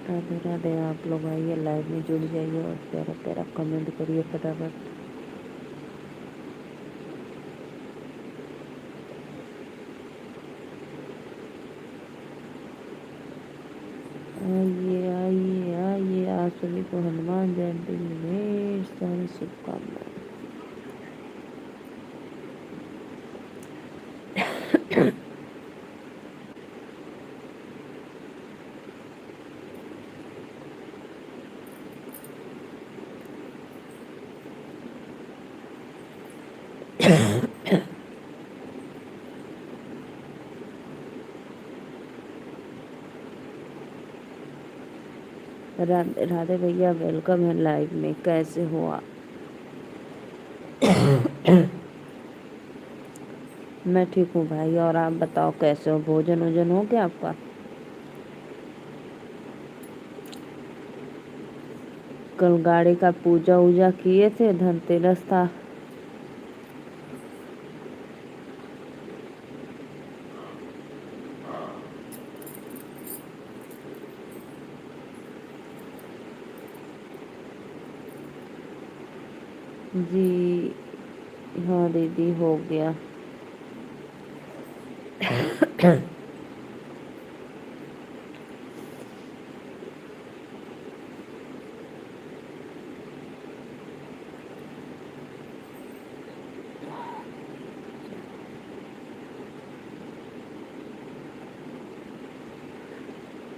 राधे राधे। आप लोग आइए लाइव में जुड़ जाइए और प्यारा प्यारा कमेंट करिए फटाफट। आइए आइए आइए, आप सभी को हनुमान जयंती की ढेर सारी शुभकामनाएं। राधे राधे भैया, वेलकम है लाइव में। कैसे हो आप? मैं ठीक हूँ भाई, और आप बताओ कैसे हो? भोजन वोजन हो गया आपका? कल गाड़ी का पूजा वूजा किए थे, धनतेरस था। जी हाँ दीदी, हो गया।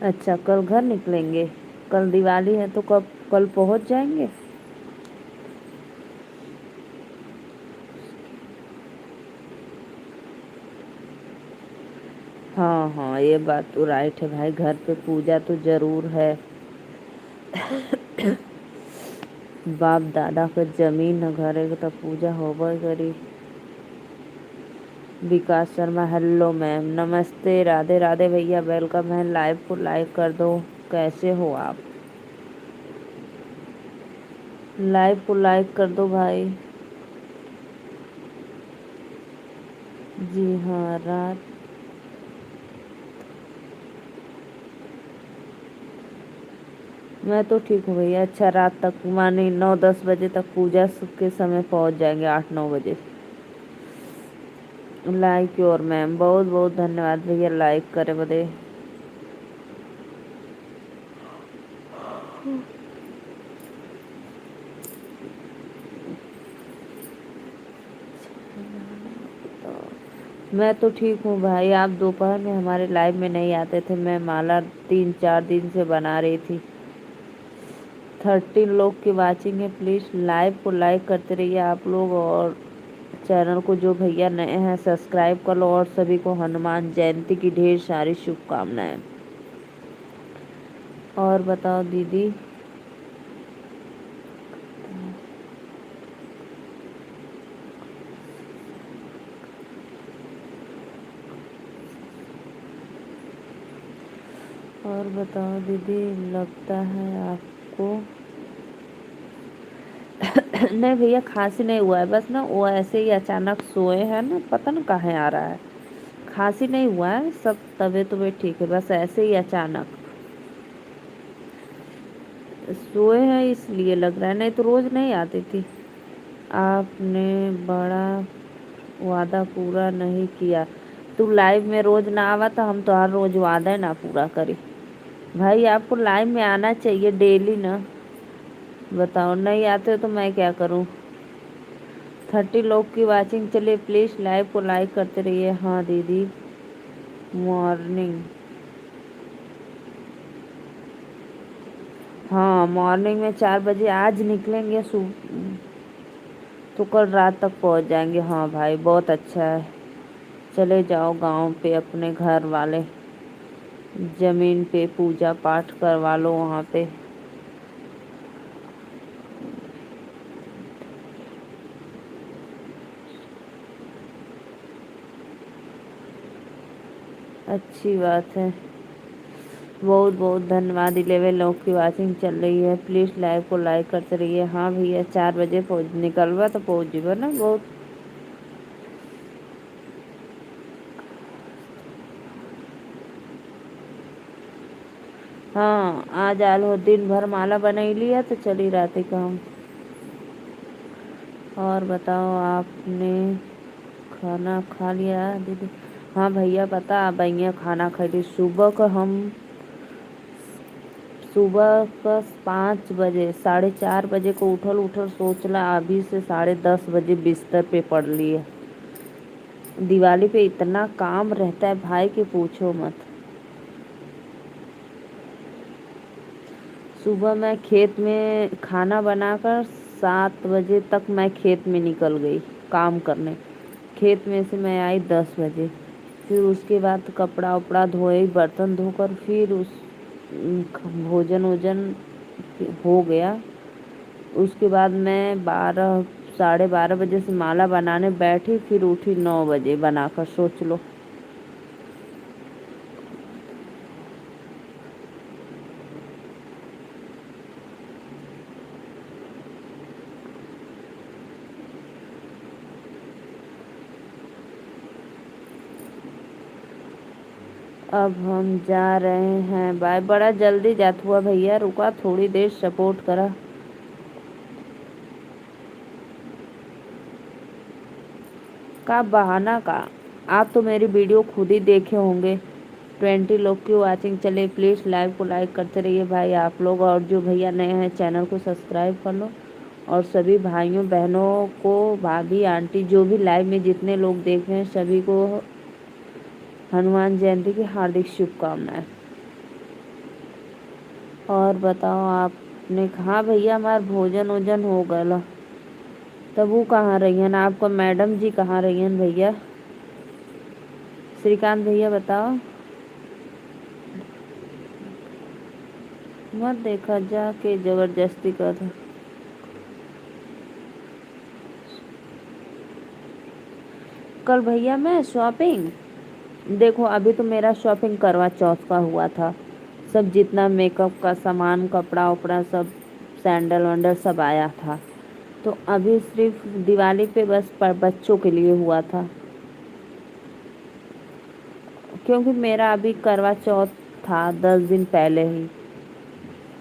अच्छा, कल घर निकलेंगे? कल दिवाली है तो कब, कल पहुंच जाएंगे? हाँ हाँ, ये बात तो राइट है भाई, घर पे पूजा तो जरूर है। बाप दादा के जमीन न घरे के तो पूजा होबे करी। विकास शर्मा, हेलो मैम, नमस्ते। राधे राधे भैया, वेलकम है। लाइव को लाइक कर दो। कैसे हो आप? लाइव को लाइक कर दो भाई। जी हाँ, रात मैं तो ठीक हूँ भैया। अच्छा, रात तक माने 9-10 बजे तक पूजा के समय पहुँच जाएंगे, 8-9 बजे। लाइक योर मैम, बहुत बहुत धन्यवाद भैया लाइक करे बदे। मैं तो ठीक हूँ भाई। आप दोपहर में हमारे लाइव में नहीं आते थे, मैं माला 3-4 दिन से बना रही थी। 13 लोग की वाचिंग है। प्लीज़ लाइव को लाइक करते रहिए आप लोग, और चैनल को जो भैया नए हैं सब्सक्राइब कर लो, और सभी को हनुमान जयंती की ढेर सारी शुभकामनाएं। और बताओ दीदी। और बताओ दीदी, लगता है आपको? नहीं भैया, खांसी नहीं हुआ है, बस ना वो ऐसे ही अचानक सोए हैं ना, पता ना कहाँ आ रहा है। खांसी नहीं हुआ है, सब तबीयत तबीयत ठीक है, बस ऐसे ही अचानक सोए हैं इसलिए लग रहा है, नहीं तो रोज नहीं आती थी। आपने बड़ा वादा पूरा नहीं किया। तू लाइव में रोज ना आवा तो हम तो हर रोज वादा ना पूरा करी। भाई आपको लाइव में आना चाहिए डेली ना। बताओ, नहीं आते हो तो मैं क्या करूं? 30 लोग की वाचिंग। चलिए प्लीज लाइव को लाइक करते रहिए। हाँ दीदी, मॉर्निंग। हाँ, मॉर्निंग में 4 बजे आज निकलेंगे। तो कल रात तक पहुंच जाएंगे। हाँ भाई, बहुत अच्छा है। चले जाओ गांव पे, अपने घर वाले जमीन पे पूजा पाठ करवा लो वहाँ पे। अच्छी बात है। बहुत बहुत धन्यवाद। 11 लोग की वाचिंग चल रही है। प्लीज़ लाइव को लाइक करते रहिए। हाँ भैया, 4 बजे पहुँच निकलवा तो पहुँच जीबो ना। बहुत हाँ आज आल हो दिन भर माला बनैली है तो चली रात काम। और बताओ आपने खाना खा लिया दीदी? हाँ भैया पता अब भैया खाना खैली सुबह का हम सुबह का 5 बजे 4:30 बजे को उठल उठल सोचला अभी से 10:30 बजे बिस्तर पे पड़ लिए। दिवाली पे इतना काम रहता है भाई कि पूछो मत। सुबह मैं खेत में खाना बनाकर 7 बजे तक मैं खेत में निकल गई काम करने। खेत में से मैं आई 10 बजे। फिर उसके बाद कपड़ा उपड़ा धोए बर्तन धोकर फिर उस भोजन वोजन हो गया। उसके बाद मैं 12 साढ़े 12 बजे से माला बनाने बैठी फिर उठी 9 बजे बनाकर सोच लो। अब हम जा रहे हैं बाय। बड़ा जल्दी जात हुआ भैया रुका थोड़ी देर सपोर्ट करा। का बहाना का। आप तो मेरी वीडियो खुद ही देखे होंगे। 20 लोग की वॉचिंग चले प्लीज़ लाइव को लाइक करते रहिए भाई आप लोग। और जो भैया नए हैं चैनल को सब्सक्राइब कर लो। और सभी भाइयों बहनों को भाभी आंटी जो भी लाइव में जितने लोग देख रहे हैं सभी को हनुमान जयंती की हार्दिक शुभकामनाएं। और बताओ आपने कहा भैया हमार भोजन वोजन हो गया। तब वो कहाँ रही हैं आपका मैडम जी कहाँ रही हैं भैया? श्रीकांत भैया बताओ। मत देखा जाके जबरदस्ती कर दो। कल भैया मैं शॉपिंग देखो अभी तो मेरा शॉपिंग करवा चौथ का हुआ था। सब जितना मेकअप का सामान कपड़ा उपड़ा सब सैंडल वैंडल सब आया था। तो अभी सिर्फ दिवाली पे बस पर बच्चों के लिए हुआ था। क्योंकि मेरा अभी करवा चौथ था 10 दिन पहले ही।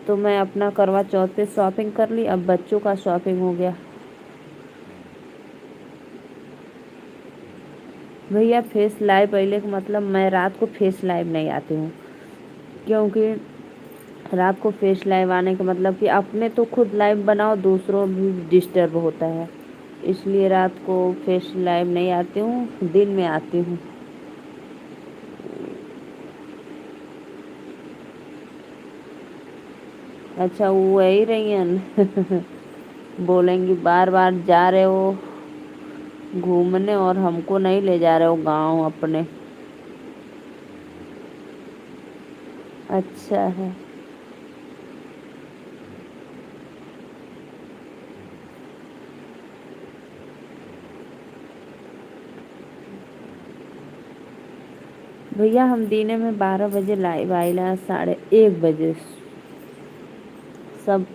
तो मैं अपना करवा चौथ पे शॉपिंग कर ली अब बच्चों का शॉपिंग हो गया। भैया फेस लाइव पहले का मतलब मैं रात को फेस लाइव नहीं आती हूँ। क्योंकि रात को फेस लाइव आने का मतलब कि अपने तो खुद लाइव बनाओ दूसरों भी डिस्टर्ब होता है। इसलिए रात को फेस लाइव नहीं आती हूँ दिन में आती हूँ। अच्छा वो वही रही हैं बोलेंगी बार बार जा रहे हो घूमने और हमको नहीं ले जा रहे हो गाँव अपने। अच्छा है। भैया हम दिने में 12 बजे लाइव आइला 1:30 बजे। सब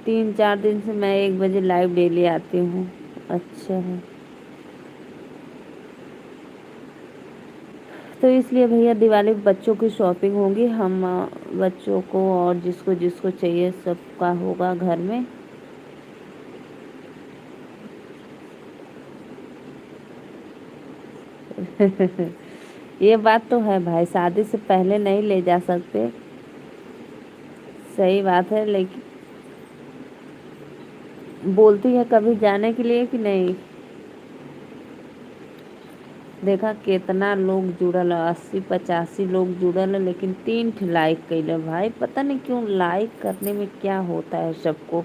3 4 दिन से मैं 1 बजे लाइव डेली आती हूँ। अच्छा है। तो इसलिए भैया दिवाली पे बच्चों की शॉपिंग होगी हम बच्चों को और जिसको जिसको चाहिए सबका होगा घर में। ये बात तो है भाई शादी से पहले नहीं ले जा सकते। सही बात है लेकिन बोलती है कभी जाने के लिए कि नहीं। देखा कितना लोग जुड़ल है 80 85 लोग जुड़ल है लेकिन 3 लाइक कैले भाई पता नहीं क्यों लाइक करने में क्या होता है सबको।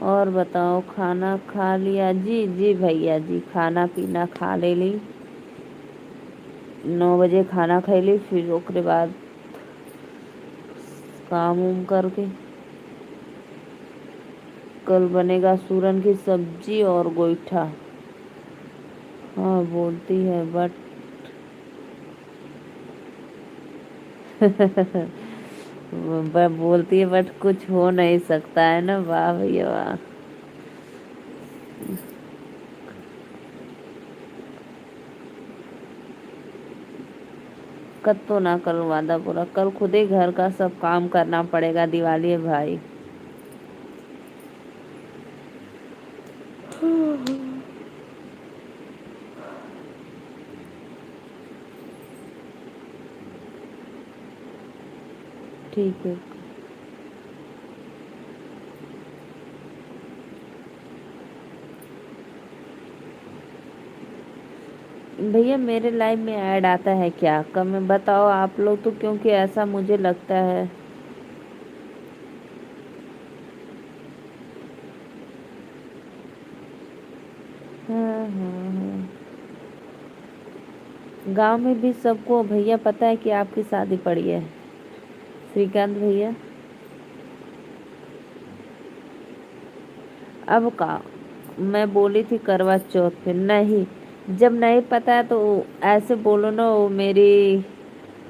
और बताओ खाना खा लिया? जी जी भैया जी खाना पीना खा ले ली। 9 बजे खाना खैली फिर ओकरे बाद काम उम करके कल बनेगा सूरन की सब्जी और गोईठा। हाँ बोलती है बट बोलती है बट कुछ हो नहीं सकता है ना। वाह भैया वाह। कत्तो ना करूँ वादा पूरा, कल खुद ही घर का सब काम करना पड़ेगा, दिवाली है भाई। ठीक है भैया, मेरे लाइफ में ऐड आता है क्या कम में बताओ आप लोग तो, क्योंकि ऐसा मुझे लगता है। हाँ हाँ हाँ। गांव में भी सबको भैया पता है कि आपकी शादी पड़ी है, श्रीकांत भैया। अब का मैं बोली थी करवा चौथ पे, नहीं जब नहीं पता है तो ऐसे बोलो ना, वो मेरी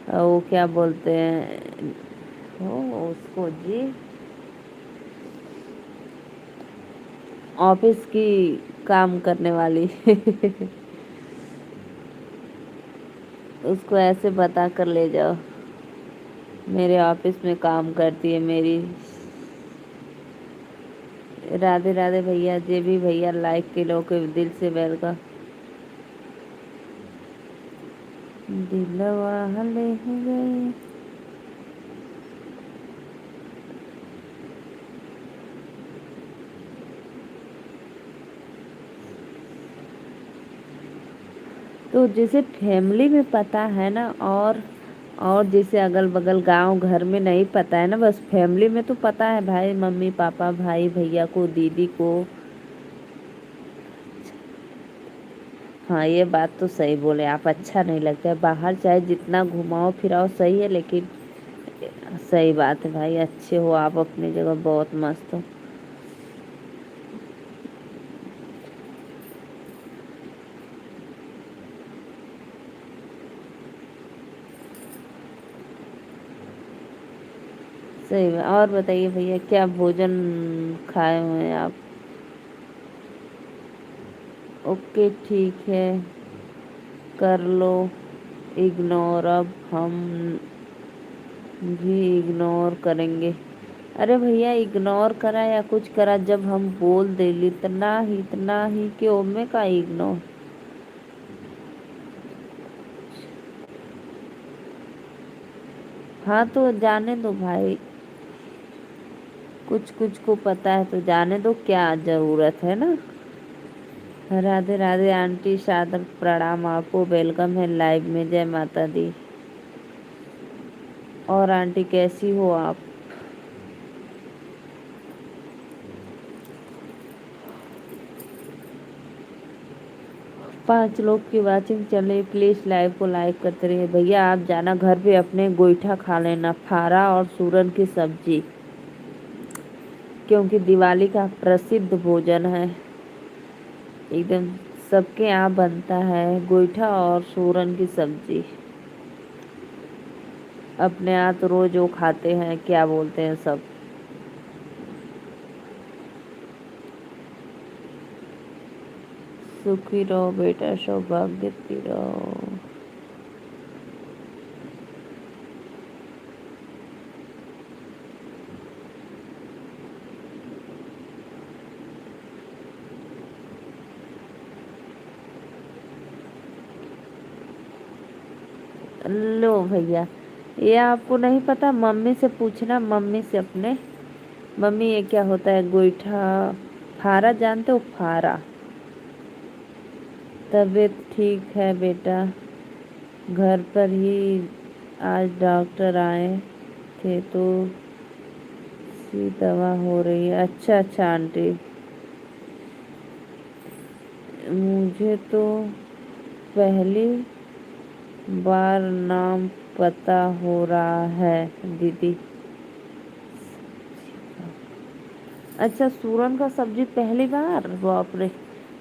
वो क्या बोलते हैं वो उसको जी, ऑफिस की काम करने वाली उसको ऐसे बता कर ले जाओ, मेरे ऑफिस में काम करती है मेरी। राधे राधे भैया, जे भी भैया लाइक के लोग के दिल से वेलकम। दिलवा ले गए। तो जैसे फैमिली में पता है ना, और जैसे अगल बगल गांव घर में नहीं पता है ना, बस फैमिली में तो पता है, भाई मम्मी पापा भाई भैया को दीदी को। हाँ ये बात तो सही बोले आप, अच्छा नहीं लगता है बाहर, चाहे जितना घुमाओ फिराओ सही है, लेकिन सही बात है भाई, अच्छे हो आप अपनी जगह, बहुत मस्त हो। सही है। और बताइए भैया, क्या भोजन खाए हुए हैं आप? ओके ठीक है, कर लो इग्नोर, अब हम भी इग्नोर करेंगे। अरे भैया, इग्नोर करा या कुछ करा, जब हम बोल दे इतना ही कि ओमे का इग्नोर। हाँ तो जाने दो भाई, कुछ कुछ को पता है तो जाने दो, क्या जरूरत है ना। राधे राधे आंटी, सादर प्रणाम आपको, वेलकम है लाइव में, जय माता दी। और आंटी कैसी हो आप? 5 लोग की वाचिंग चल रही, प्लीज लाइव को लाइक करते रहिए। भैया आप जाना घर पे अपने गोईठा खा लेना, फारा और सूरन की सब्जी, क्योंकि दिवाली का प्रसिद्ध भोजन है एकदम, सबके यहाँ बनता है गोईठा और सूरन की सब्जी। अपने यहाँ तो रोज वो खाते हैं, क्या बोलते हैं सब। सुखी रहो बेटा, सौभाग्यवती रहो। लो भैया, ये आपको नहीं पता, मम्मी से पूछना, मम्मी से अपने। मम्मी ये क्या होता है गोईठा? फारा जानते हो, फारा? तबीयत ठीक है बेटा, घर पर ही, आज डॉक्टर आए थे तो सी दवा हो रही है। अच्छा अच्छा आंटी, मुझे तो पहली बार नाम पता हो रहा है दीदी। अच्छा, सूरन का सब्जी पहली बार, बाप रे।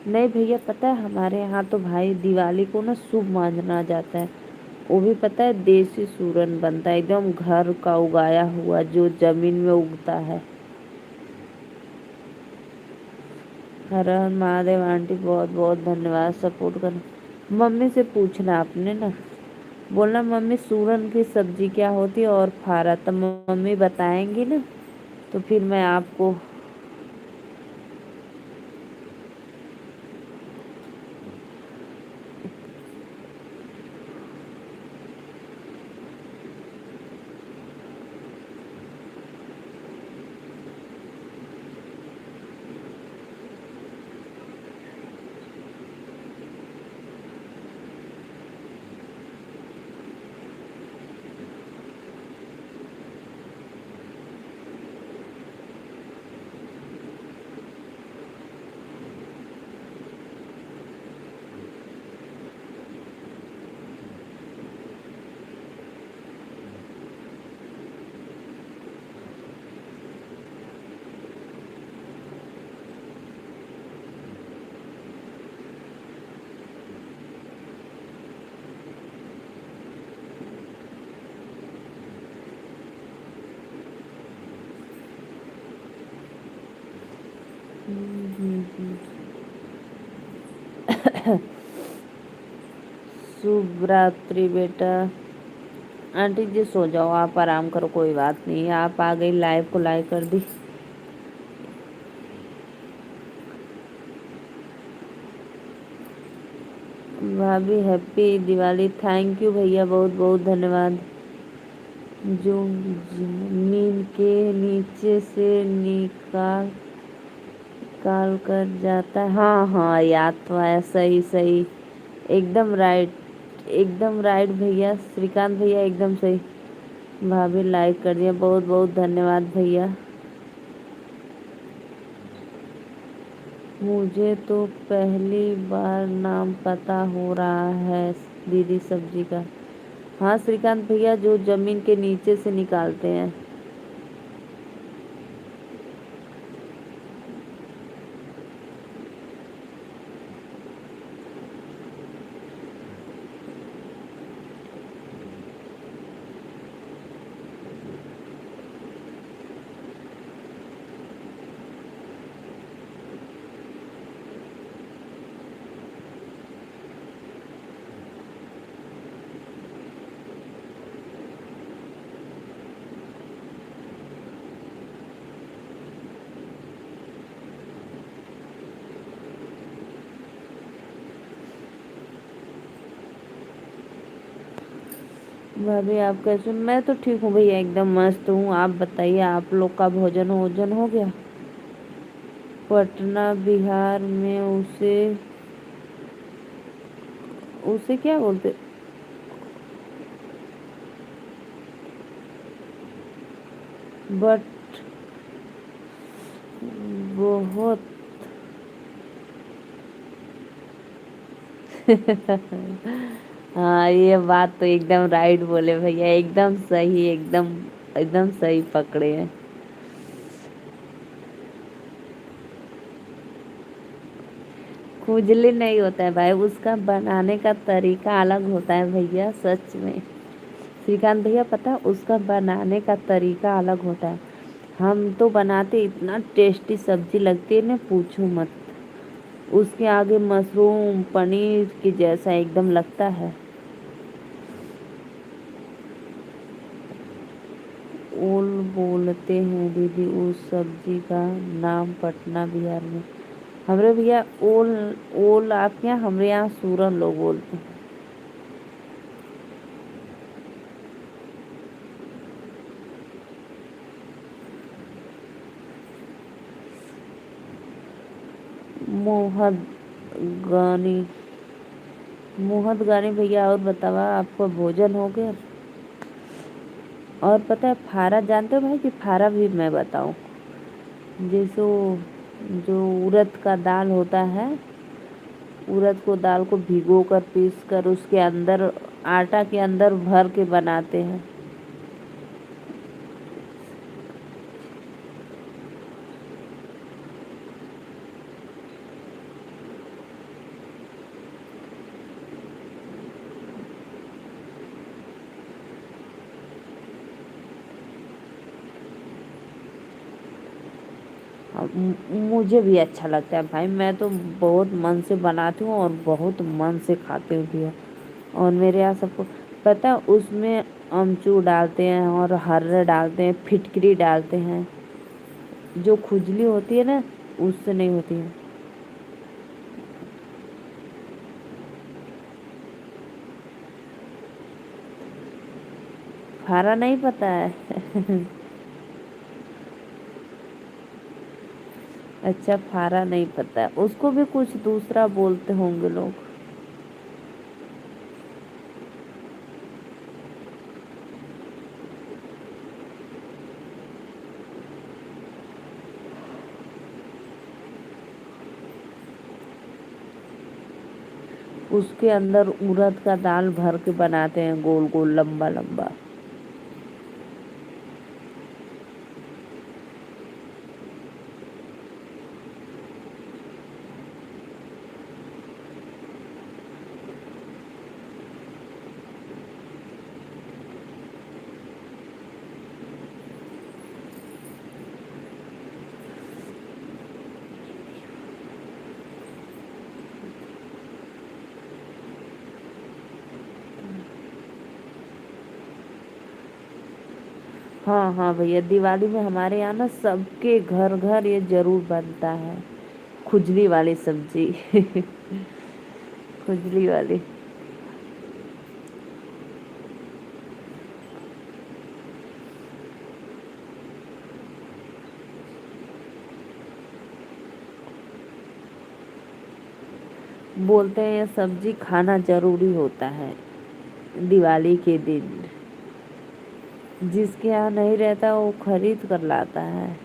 नहीं भैया, पता है हमारे यहाँ तो भाई दिवाली को ना शुभ माना जाता है, वो भी पता है देसी सूरन बनता है, एकदम घर का उगाया हुआ जो जमीन में उगता है। हर हर महादेव आंटी, बहुत बहुत धन्यवाद सपोर्ट कर। मम्मी से पूछना आपने ना। बोलना मम्मी सूरन की सब्जी क्या होती है और फारा, तब मम्मी बताएंगी ना, तो फिर मैं आपको। शुभ रात्रि बेटा। आंटी जी सो जाओ, आप आराम करो, कोई बात नहीं, आप आ गई, लाइव को लाइक कर दी। भाभी हैप्पी दिवाली। थैंक यू भैया, बहुत बहुत धन्यवाद। जो जमीन के नीचे से निकाल कर जाता है, हाँ हाँ याद तो है, सही सही, एकदम राइट, एकदम राइट भैया, श्रीकांत भैया एकदम सही। भाभी लाइक कर दिया, बहुत बहुत धन्यवाद भैया। मुझे तो पहली बार नाम पता हो रहा है दीदी सब्जी का। हाँ श्रीकांत भैया, जो जमीन के नीचे से निकालते हैं। भाभी आप कैसे? मैं तो ठीक हूँ भैया, एकदम मस्त हूँ। आप बताइए, आप लोग का भोजन वोजन हो गया? पटना बिहार में उसे उसे क्या बोलते? बट बहुत हाँ, ये बात तो एकदम राइट बोले भैया, एकदम सही, एकदम एकदम सही पकड़े हैं। खुजली नहीं होता है भाई, उसका बनाने का तरीका अलग होता है भैया, सच में। श्रीकांत भैया पता है, उसका बनाने का तरीका अलग होता है। हम तो बनाते, इतना टेस्टी सब्जी लगती है ना, पूछो मत। उसके आगे मशरूम पनीर के जैसा एकदम लगता है। ओल बोलते हैं दीदी उस सब्जी का नाम पटना बिहार में। हमरे भैया ओल, ओल आपके यहाँ, हमरे यहाँ सूरन लोग बोलते हैं। मोहद गानी, मोहद गानी भैया, और बतावा आपका भोजन हो गया? और पता है फारा जानते हो भाई, कि फारा भी मैं बताऊं? जैसे जो उड़द का दाल होता है, उड़द को दाल को भिगो कर पीस कर उसके अंदर आटा के अंदर भर के बनाते हैं। मुझे भी अच्छा लगता है भाई, मैं तो बहुत मन से बनाती हूँ और बहुत मन से खाती हूँ भी है। और मेरे यहाँ सबको पता उसमें अमचूर डालते हैं और हर्र डालते हैं, फिटकरी डालते हैं। जो खुजली होती है ना, उससे नहीं होती है। फारा नहीं पता है? अच्छा, फारा नहीं पता है, उसको भी कुछ दूसरा बोलते होंगे लोग। उसके अंदर उड़द का दाल भर के बनाते हैं, गोल गोल लंबा लंबा। हाँ हाँ भैया, दिवाली में हमारे यहाँ ना सबके घर घर ये जरूर बनता है, खुजली वाली सब्जी। खुजली वाली। बोलते हैं ये सब्जी खाना जरूरी होता है दिवाली के दिन। जिसके यहाँ नहीं रहता वो खरीद कर लाता है।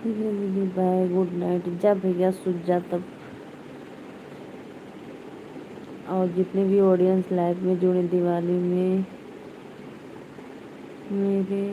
ठीक है दीदी, बाय, गुड नाइट। जा भैया, सूझ जा तब। और जितने भी ऑडियंस लाइव में जुड़े दिवाली में मेरे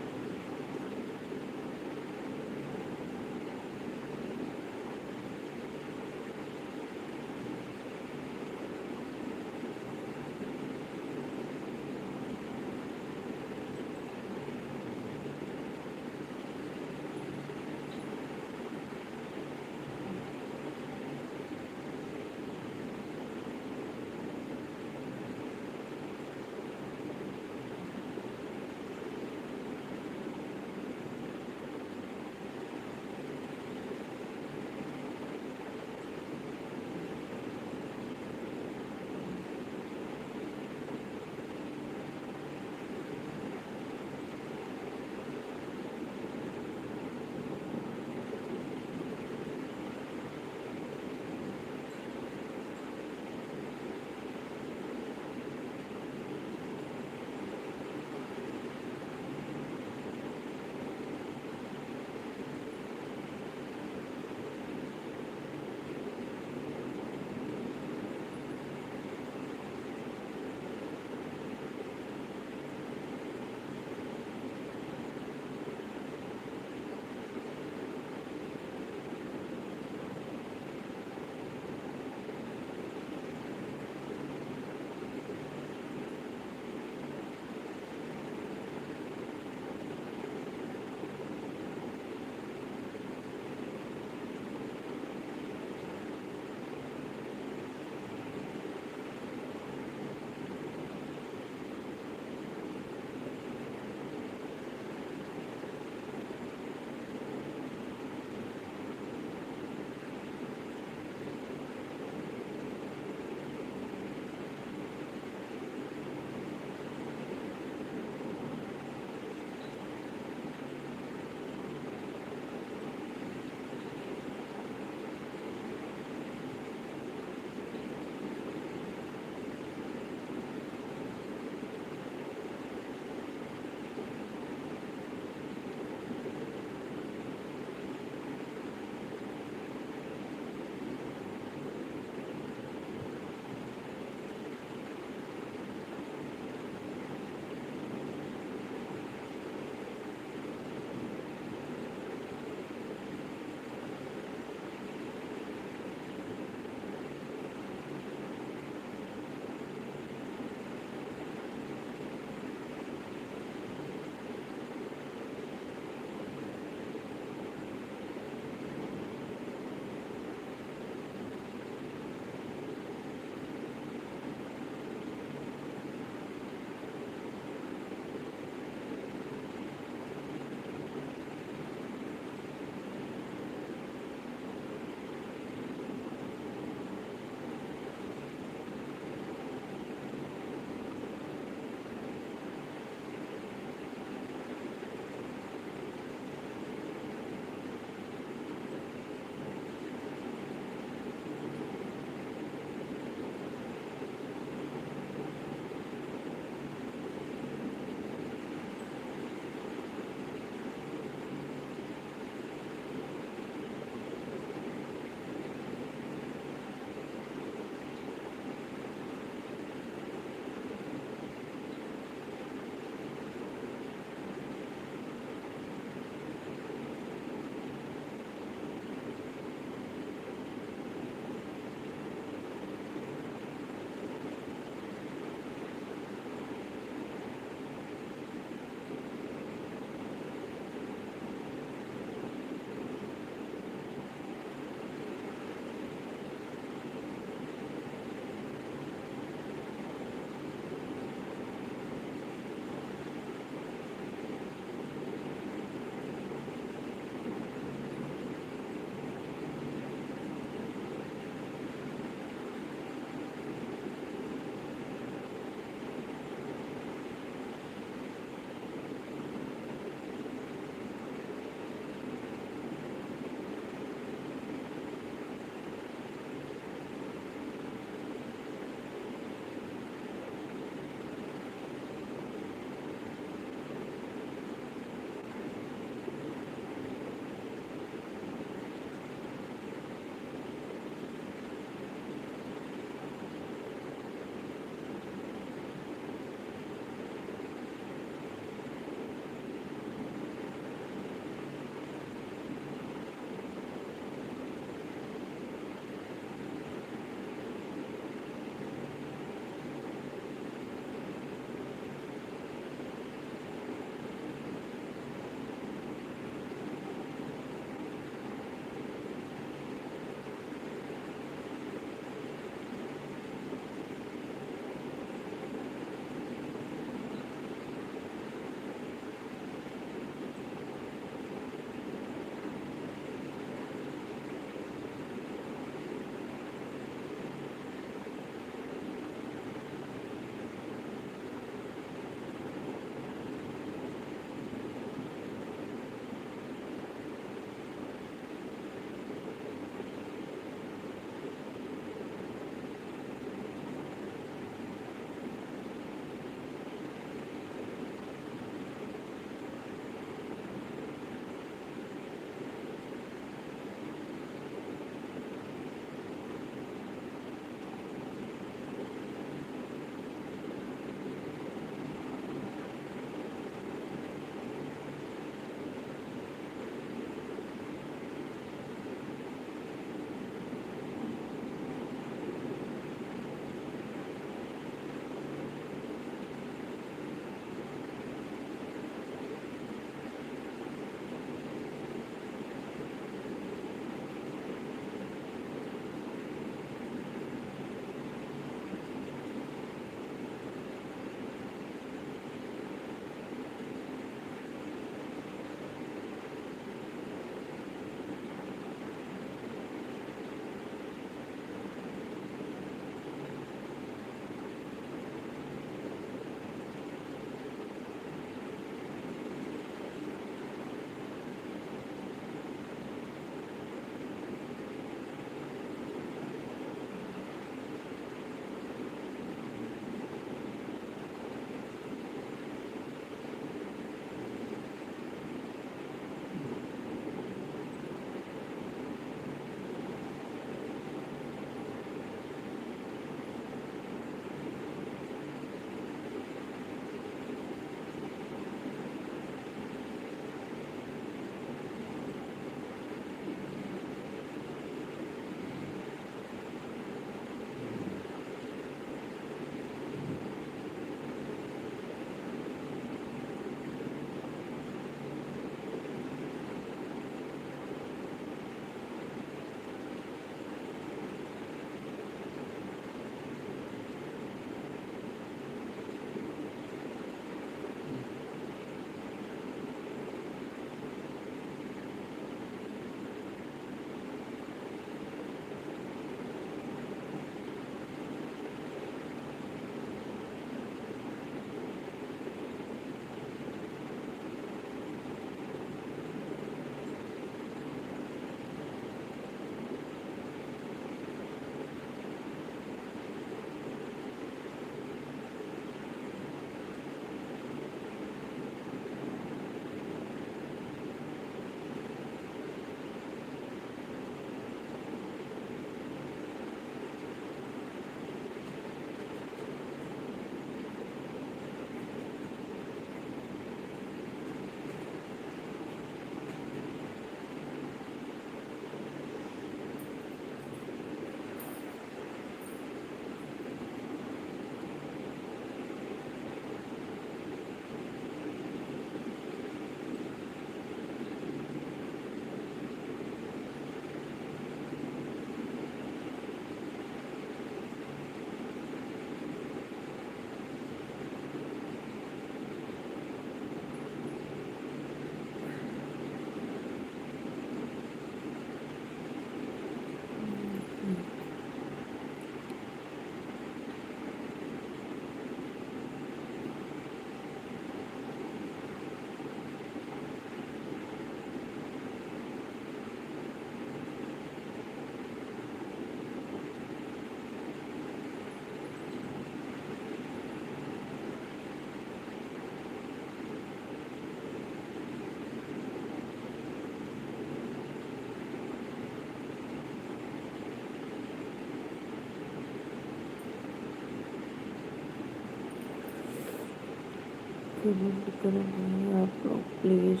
कमेंट करें भाई आप लोग प्लीज़।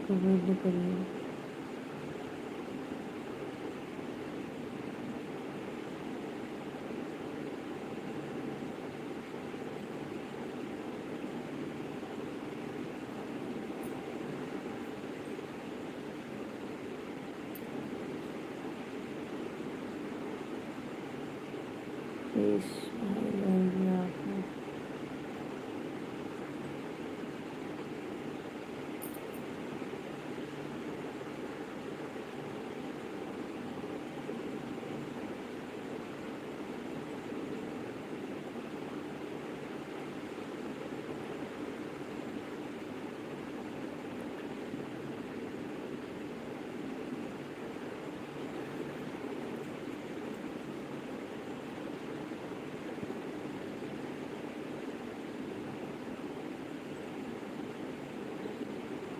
कमेंट करें। प्लीज़ भाई